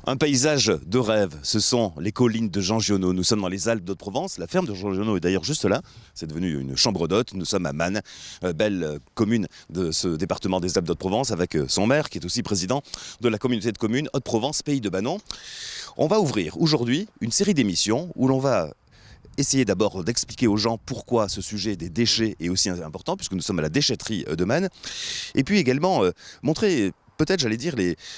Un paysage de rêve, ce sont les collines de Jean Giono. Nous sommes dans les Alpes d'Haute-Provence. La ferme de Jean Giono est d'ailleurs juste là. C'est devenu une chambre d'hôtes. Nous sommes à Mannes, belle commune de ce département des Alpes d'Haute-Provence, avec son maire qui est aussi président de la communauté de communes Haute-Provence, Pays de Banon. On va ouvrir aujourd'hui une série d'émissions où l'on va essayer d'abord d'expliquer aux gens pourquoi ce sujet des déchets est aussi important, puisque nous sommes à la déchetterie de Mannes. Et puis également montrer peut-être, j'allais dire,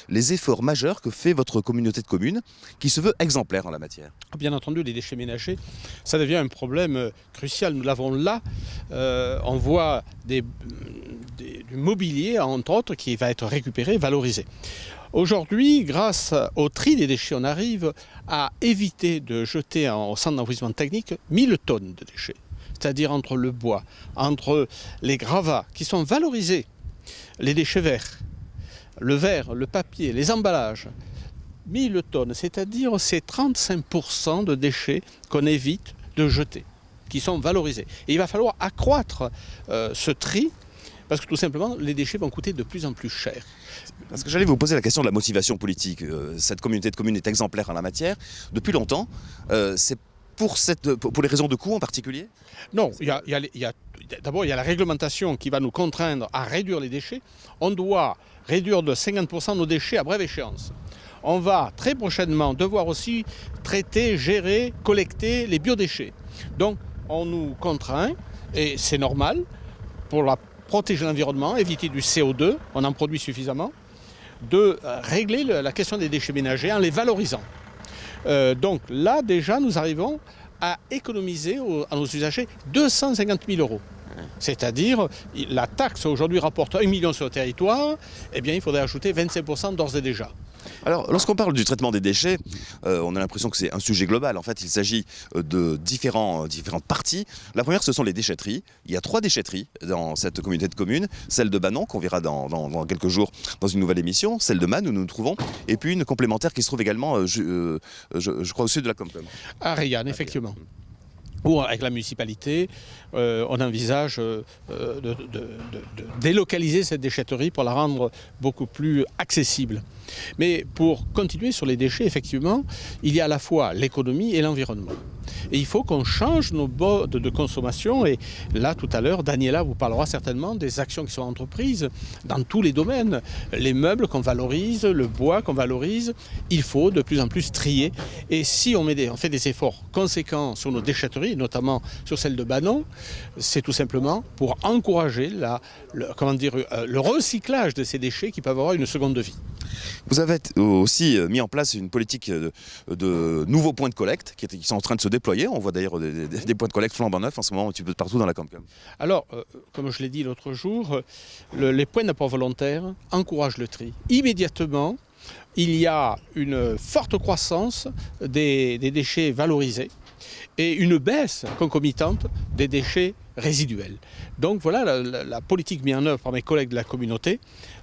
les efforts majeurs que fait votre communauté de communes, qui se veut exemplaire en la matière. Bien entendu, les déchets ménagers, ça devient un problème crucial. Nous l'avons là. On voit du mobilier, entre autres, qui va être récupéré, valorisé. Aujourd'hui, grâce au tri des déchets, on arrive à éviter de jeter au centre d'enfouissement technique 1000 tonnes de déchets. C'est-à-dire entre le bois, entre les gravats qui sont valorisés, les déchets verts, le verre, le papier, les emballages, 1000 tonnes, c'est-à-dire c'est 35% de déchets qu'on évite de jeter, qui sont valorisés. Et il va falloir accroître ce tri, parce que tout simplement, les déchets vont coûter de plus en plus cher. Parce que j'allais vous poser la question de la motivation politique. Cette communauté de communes est exemplaire en la matière. Depuis longtemps, c'est pour les raisons de coût en particulier ? Non, d'abord il y a la réglementation qui va nous contraindre à réduire les déchets. On doit réduire de 50% nos déchets à brève échéance. On va très prochainement devoir aussi traiter, gérer, collecter les biodéchets. Donc on nous contraint, et c'est normal, pour protéger l'environnement, éviter du CO2, on en produit suffisamment, de régler la question des déchets ménagers en les valorisant. Donc là déjà nous arrivons à économiser à nos usagers 250 000 euros. C'est-à-dire, la taxe aujourd'hui rapporte 1 million sur le territoire, eh bien il faudrait ajouter 25% d'ores et déjà. Alors, lorsqu'on parle du traitement des déchets, on a l'impression que c'est un sujet global. En fait, il s'agit de différentes parties. La première, ce sont les déchetteries. Il y a 3 déchetteries dans cette communauté de communes. Celle de Banon, qu'on verra dans quelques jours dans une nouvelle émission. Celle de Mannes, où nous nous trouvons. Et puis une complémentaire qui se trouve également, je crois, au sud de la Comcom. À Reillanne, effectivement. Ou avec la municipalité, on envisage de délocaliser cette déchetterie pour la rendre beaucoup plus accessible. Mais pour continuer sur les déchets, effectivement, il y a à la fois l'économie et l'environnement. Et il faut qu'on change nos modes de consommation. Et là, tout à l'heure, Daniela vous parlera certainement des actions qui sont entreprises dans tous les domaines. Les meubles qu'on valorise, le bois qu'on valorise, il faut de plus en plus trier. Et si on fait des efforts conséquents sur nos déchetteries, notamment sur celle de Banon, c'est tout simplement pour encourager le recyclage de ces déchets qui peuvent avoir une seconde vie. Vous avez aussi mis en place une politique de nouveaux points de collecte qui sont en train de se déployer. On voit d'ailleurs des points de collecte flambant neufs en ce moment un petit peu partout dans la Comcom. Alors, comme je l'ai dit l'autre jour, les points d'apport volontaires encouragent le tri. Immédiatement, il y a une forte croissance des déchets valorisés et une baisse concomitante des déchets résiduels. Donc voilà la politique mise en œuvre par mes collègues de la communauté.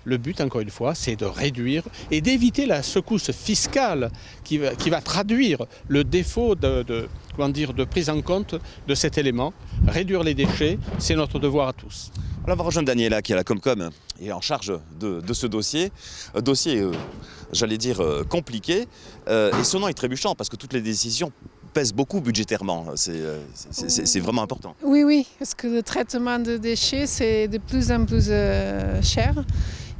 Le but, encore une fois, c'est de réduire et d'éviter la secousse fiscale qui va traduire le défaut de prise en compte de cet élément. Réduire les déchets, c'est notre devoir à tous. Alors on va rejoindre Daniela qui est à la Comcom et en charge de ce dossier. Dossier, j'allais dire, compliqué et sonnant et trébuchant parce que toutes les décisions pèse beaucoup budgétairement, c'est vraiment important. Oui, parce que le traitement de déchets, c'est de plus en plus cher.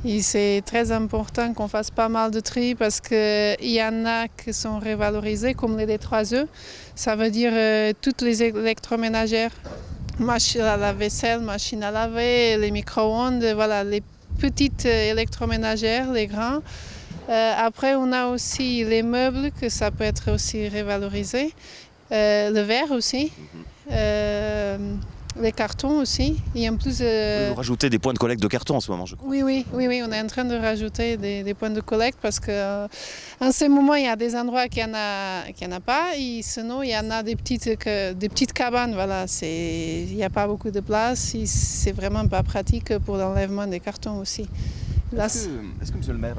Et c'est très important qu'on fasse pas mal de tri parce qu'il y en a qui sont révalorisés, comme les D3E. Ça veut dire toutes les électroménagères, machines à la vaisselle, machines à laver, les micro-ondes, voilà, les petites électroménagères, les grands. Après, on a aussi les meubles, que ça peut être aussi révalorisé. Le verre aussi. Les cartons aussi. Et en plus, Vous rajoutez des points de collecte de carton en ce moment, je crois. Oui, on est en train de rajouter des points de collecte parce qu'en ce moment, il y a des endroits qu'il n'y en a pas. Et sinon, il y en a des petites cabanes. Voilà, il n'y a pas beaucoup de place. C'est vraiment pas pratique pour l'enlèvement des cartons aussi. Là, est-ce que, monsieur le maire,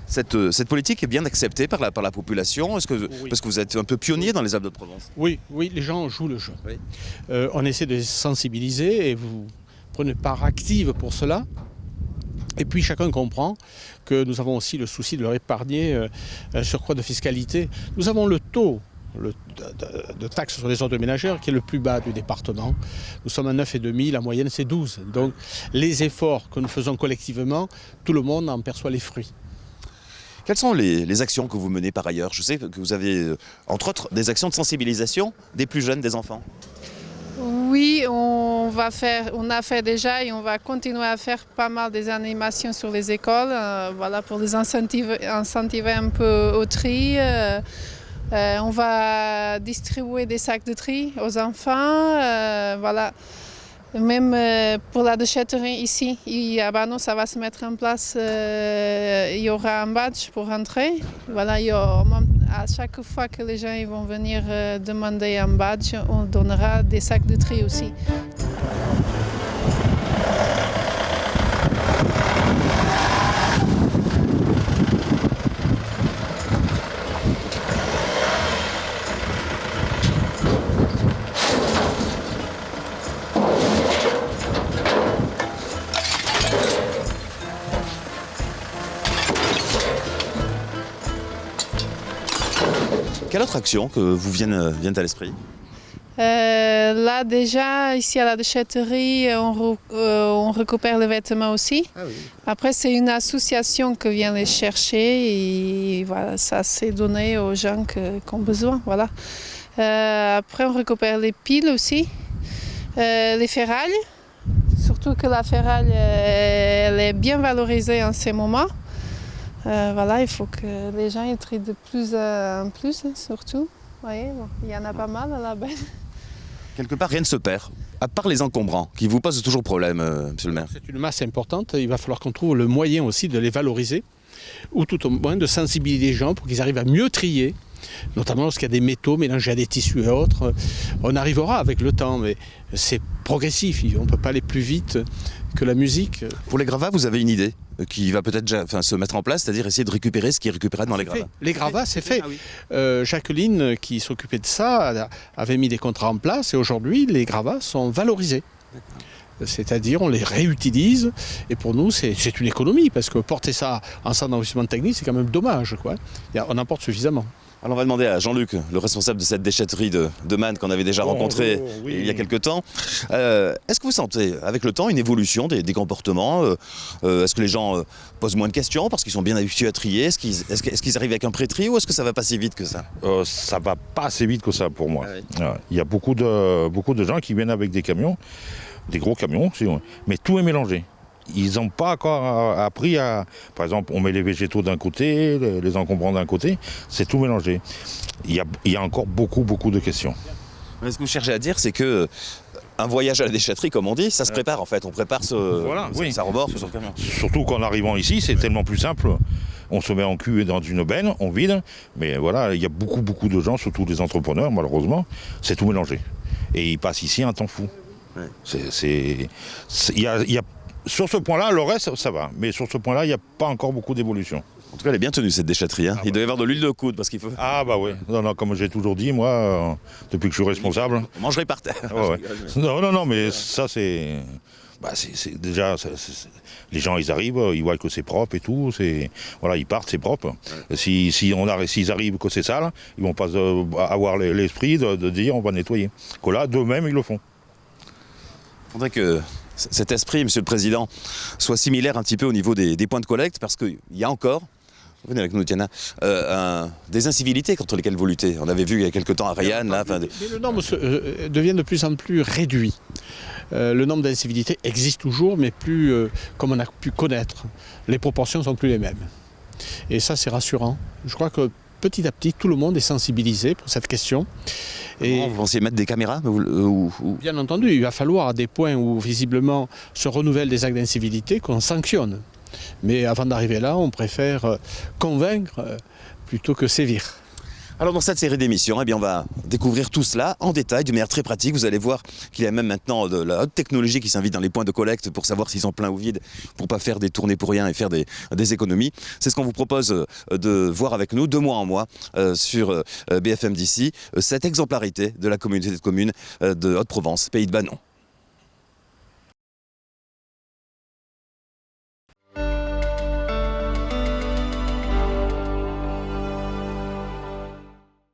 cette politique est bien acceptée par la population? Oui. Parce que vous êtes un peu pionnier dans les Alpes de Provence. Oui, les gens jouent le jeu. Oui. On essaie de les sensibiliser et vous prenez part active pour cela. Et puis chacun comprend que nous avons aussi le souci de leur épargner un surcroît de fiscalité. Nous avons le taux de taxe sur les ordures ménagères qui est le plus bas du département. Nous sommes à 9,5, la moyenne c'est 12. Donc les efforts que nous faisons collectivement, tout le monde en perçoit les fruits. Quelles sont les actions que vous menez par ailleurs? Je sais que vous avez, entre autres, des actions de sensibilisation des plus jeunes, des enfants. Oui, on a fait déjà et on va continuer à faire pas mal des animations sur les écoles, voilà, pour les incentiver un peu au tri. On va distribuer des sacs de tri aux enfants, voilà. Même pour la déchetterie ici, à Banon, ça va se mettre en place. Il y aura un badge pour entrer. Voilà, à chaque fois que les gens vont venir demander un badge, on donnera des sacs de tri aussi. Quelle autre action que vous viennent à l'esprit? Là déjà, ici à la déchetterie, on récupère les vêtements aussi. Ah oui. Après, c'est une association qui vient les chercher et voilà, ça c'est donné aux gens qui ont besoin. Voilà. Après, on récupère les piles aussi, les ferrailles. Surtout que la ferraille, elle est bien valorisée en ces moments. Voilà, il faut que les gens y trient de plus en plus, hein, surtout. Vous voyez, bon, il y en a pas mal à la benne. Quelque part, rien ne se perd, à part les encombrants, qui vous posent toujours problème, monsieur le maire. C'est une masse importante, il va falloir qu'on trouve le moyen aussi de les valoriser, ou tout au moins de sensibiliser les gens pour qu'ils arrivent à mieux trier, notamment lorsqu'il y a des métaux mélangés à des tissus et autres. On arrivera avec le temps, mais c'est progressif, on ne peut pas aller plus vite que la musique. Pour les gravats, vous avez une idée qui va peut-être se mettre en place, c'est-à-dire essayer de récupérer ce qui est récupérable dans les gravats. Les gravats, c'est fait. Ah oui. Jacqueline, qui s'occupait de ça, avait mis des contrats en place et aujourd'hui, les gravats sont valorisés. C'est-à-dire, on les réutilise et pour nous, c'est une économie parce que porter ça en centre d'enrichissement technique, c'est quand même dommage, quoi. On en porte suffisamment. Alors on va demander à Jean-Luc, le responsable de cette déchetterie de Man qu'on avait déjà rencontré il y a quelques temps. Est-ce que vous sentez avec le temps une évolution des comportements? Est-ce que les gens posent moins de questions parce qu'ils sont bien habitués à trier? Est-ce qu'ils arrivent avec un pré-tri ou est-ce que ça va pas si vite que ça? Ça va pas assez vite que ça pour moi. Ah oui. Il y a beaucoup de gens qui viennent avec des camions, des gros camions, mais tout est mélangé. Ils n'ont pas encore appris à... Par exemple, on met les végétaux d'un côté, les encombrants d'un côté, c'est tout mélangé. Il y a encore beaucoup de questions. Ce que vous cherchez à dire, c'est que un voyage à la déchetterie, comme on dit, ça se prépare en fait. On prépare ça rebord sur le camion. Surtout qu'en arrivant ici, c'est tellement plus simple. On se met en cul dans une benne, on vide. Mais voilà, il y a beaucoup de gens, surtout des entrepreneurs, malheureusement, c'est tout mélangé. Et ils passent ici un temps fou. Ouais. Sur ce point-là, le reste, ça va. Mais sur ce point-là, il n'y a pas encore beaucoup d'évolution. En tout cas, elle est bien tenue cette déchetterie. Hein. Il doit y avoir de l'huile de coude parce qu'il faut... Ah bah oui. Non, comme j'ai toujours dit, moi, depuis que je suis responsable... On mangerait par terre. Ouais. Non, mais ça c'est... c'est déjà... Les gens, ils arrivent, ils voient que c'est propre et tout. Voilà, ils partent, c'est propre. Ouais. S'ils arrivent que c'est sale, ils vont pas avoir l'esprit de dire on va nettoyer. Que là, d'eux-mêmes, ils le font. Il faudrait que cet esprit, Monsieur le Président, soit similaire un petit peu au niveau des points de collecte, parce qu'il y a encore, venez avec nous Diana, des incivilités contre lesquelles vous luttez. On avait vu il y a quelque temps à Rayanne. Mais le nombre devient de plus en plus réduit. Le nombre d'incivilités existe toujours, mais plus comme on a pu connaître. Les proportions ne sont plus les mêmes. Et ça, c'est rassurant. Je crois que petit à petit, tout le monde est sensibilisé pour cette question. Et vous pensez mettre des caméras Bien entendu, il va falloir à des points où visiblement se renouvellent des actes d'incivilité qu'on sanctionne. Mais avant d'arriver là, on préfère convaincre plutôt que sévir. Alors dans cette série d'émissions, on va découvrir tout cela en détail, de manière très pratique. Vous allez voir qu'il y a même maintenant de la haute technologie qui s'invite dans les points de collecte pour savoir s'ils sont pleins ou vides, pour ne pas faire des tournées pour rien et faire des économies. C'est ce qu'on vous propose de voir avec nous, de mois en mois, sur BFM d'ici, cette exemplarité de la communauté de communes de Haute-Provence, Pays de Banon.